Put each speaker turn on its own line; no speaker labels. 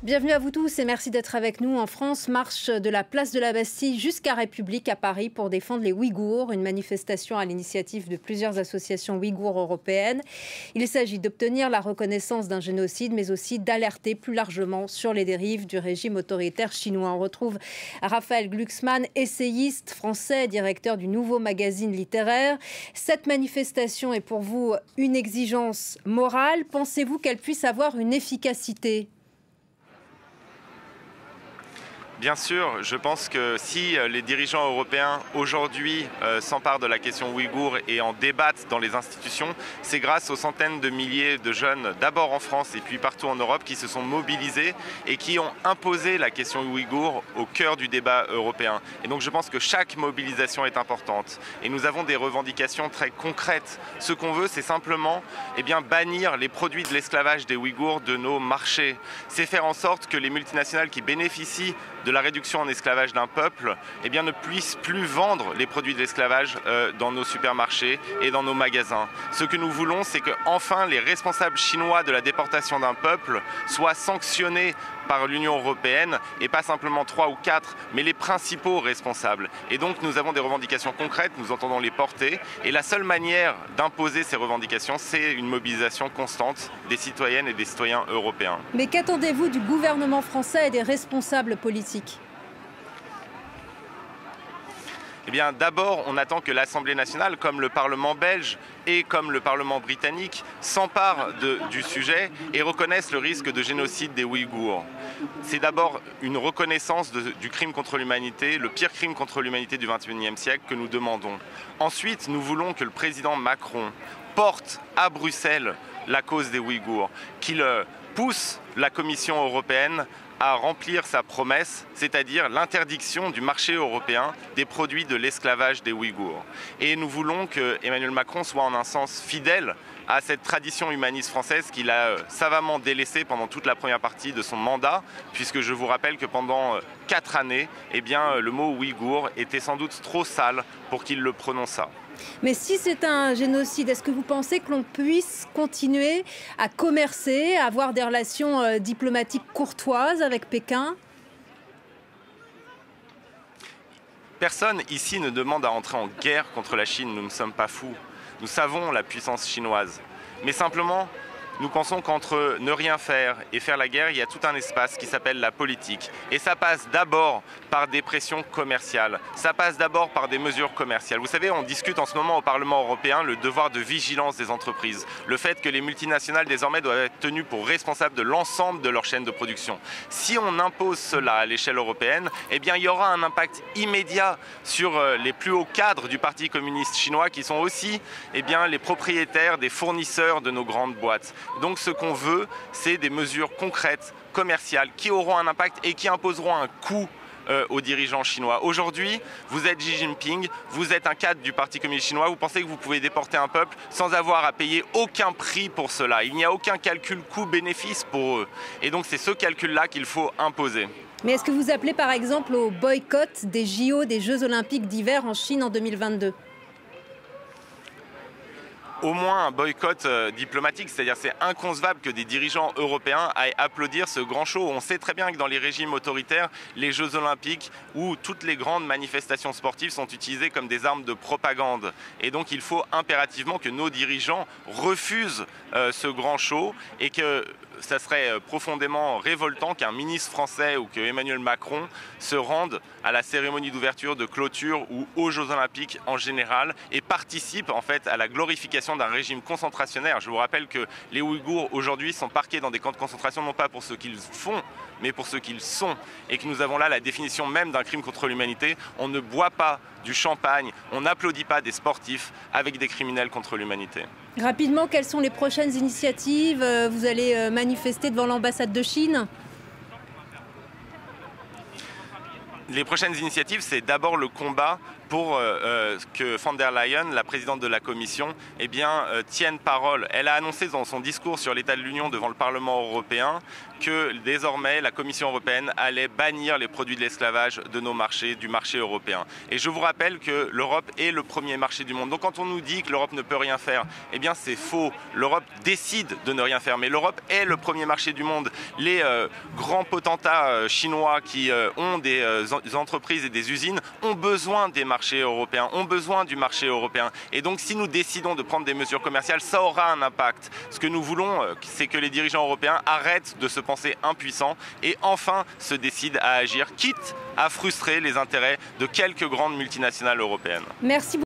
Bienvenue à vous tous et merci d'être avec nous. En France, marche de la place de la Bastille jusqu'à République à Paris pour défendre les Ouïghours, une manifestation à l'initiative de plusieurs associations ouïghours européennes. Il s'agit d'obtenir la reconnaissance d'un génocide, mais aussi d'alerter plus largement sur les dérives du régime autoritaire chinois. On retrouve Raphaël Glucksmann, essayiste français, directeur du Nouveau Magazine littéraire. Cette manifestation est pour vous une exigence morale. Pensez-vous qu'elle puisse avoir une efficacité ?
Bien sûr, je pense que si les dirigeants européens aujourd'hui s'emparent de la question ouïghour et en débattent dans les institutions, c'est grâce aux centaines de milliers de jeunes, d'abord en France et puis partout en Europe, qui se sont mobilisés et qui ont imposé la question ouïghour au cœur du débat européen. Et donc je pense que chaque mobilisation est importante. Et nous avons des revendications très concrètes. Ce qu'on veut, c'est simplement bannir les produits de l'esclavage des Ouïghours de nos marchés. C'est faire en sorte que les multinationales qui bénéficient de la réduction en esclavage d'un peuple ne puissent plus vendre les produits de l'esclavage dans nos supermarchés et dans nos magasins. Ce que nous voulons, c'est que enfin les responsables chinois de la déportation d'un peuple soient sanctionnés par l'Union européenne et pas simplement 3 ou 4, mais les principaux responsables. Et donc nous avons des revendications concrètes, nous entendons les porter et la seule manière d'imposer ces revendications, c'est une mobilisation constante des citoyennes et des citoyens européens.
Mais qu'attendez-vous du gouvernement français et des responsables politiques ?
D'abord, on attend que l'Assemblée nationale, comme le Parlement belge et comme le Parlement britannique, s'emparent du sujet et reconnaissent le risque de génocide des Ouïghours. C'est d'abord une reconnaissance du crime contre l'humanité, le pire crime contre l'humanité du XXIe siècle que nous demandons. Ensuite, nous voulons que le président Macron porte à Bruxelles la cause des Ouïghours, qu'il pousse la Commission européenne à remplir sa promesse, c'est-à-dire l'interdiction du marché européen des produits de l'esclavage des Ouïghours. Et nous voulons que Emmanuel Macron soit en un sens fidèle à cette tradition humaniste française qu'il a savamment délaissée pendant toute la première partie de son mandat, puisque je vous rappelle que pendant 4 années, le mot Ouïghour était sans doute trop sale pour qu'il le prononçât.
Mais si c'est un génocide, est-ce que vous pensez que l'on puisse continuer à commercer, à avoir des relations diplomatiques courtoises avec Pékin ?
Personne ici ne demande à entrer en guerre contre la Chine, nous ne sommes pas fous. Nous savons la puissance chinoise. Mais simplement, nous pensons qu'entre ne rien faire et faire la guerre, il y a tout un espace qui s'appelle la politique. Et ça passe d'abord par des pressions commerciales. Ça passe d'abord par des mesures commerciales. Vous savez, on discute en ce moment au Parlement européen le devoir de vigilance des entreprises. Le fait que les multinationales désormais doivent être tenues pour responsables de l'ensemble de leur chaîne de production. Si on impose cela à l'échelle européenne, il y aura un impact immédiat sur les plus hauts cadres du Parti communiste chinois qui sont aussi les propriétaires des fournisseurs de nos grandes boîtes. Donc ce qu'on veut, c'est des mesures concrètes, commerciales, qui auront un impact et qui imposeront un coût aux dirigeants chinois. Aujourd'hui, vous êtes Xi Jinping, vous êtes un cadre du Parti communiste chinois, vous pensez que vous pouvez déporter un peuple sans avoir à payer aucun prix pour cela. Il n'y a aucun calcul coût-bénéfice pour eux. Et donc c'est ce calcul-là qu'il faut imposer.
Mais est-ce que vous appelez par exemple au boycott des JO, des Jeux Olympiques d'hiver en Chine en 2022 ?
Au moins un boycott diplomatique, c'est-à-dire c'est inconcevable que des dirigeants européens aillent applaudir ce grand show. On sait très bien que dans les régimes autoritaires, les Jeux Olympiques ou toutes les grandes manifestations sportives sont utilisées comme des armes de propagande. Et donc il faut impérativement que nos dirigeants refusent ce grand show et que ça serait profondément révoltant qu'un ministre français ou que Emmanuel Macron se rende à la cérémonie d'ouverture, de clôture ou aux Jeux Olympiques en général et participe en fait à la glorification d'un régime concentrationnaire. Je vous rappelle que les Ouïghours aujourd'hui sont parqués dans des camps de concentration non pas pour ce qu'ils font mais pour ce qu'ils sont et que nous avons là la définition même d'un crime contre l'humanité. On ne boit pas du champagne, on n'applaudit pas des sportifs avec des criminels contre l'humanité.
Rapidement, quelles sont les prochaines initiatives ? Vous allez manifester devant l'ambassade de Chine ?
Les prochaines initiatives, c'est d'abord le combat pour que von der Leyen, la présidente de la Commission, eh bien, tienne parole. Elle a annoncé dans son discours sur l'état de l'Union devant le Parlement européen que désormais la Commission européenne allait bannir les produits de l'esclavage de nos marchés, du marché européen. Et je vous rappelle que l'Europe est le premier marché du monde. Donc quand on nous dit que l'Europe ne peut rien faire, eh bien c'est faux. L'Europe décide de ne rien faire, mais l'Europe est le premier marché du monde. Les grands potentats chinois qui ont des entreprises et des usines ont besoin des marchés européens, ont besoin du marché européen. Et donc si nous décidons de prendre des mesures commerciales, ça aura un impact. Ce que nous voulons, c'est que les dirigeants européens arrêtent de se penser impuissants et enfin se décident à agir, quitte à frustrer les intérêts de quelques grandes multinationales européennes.
Merci.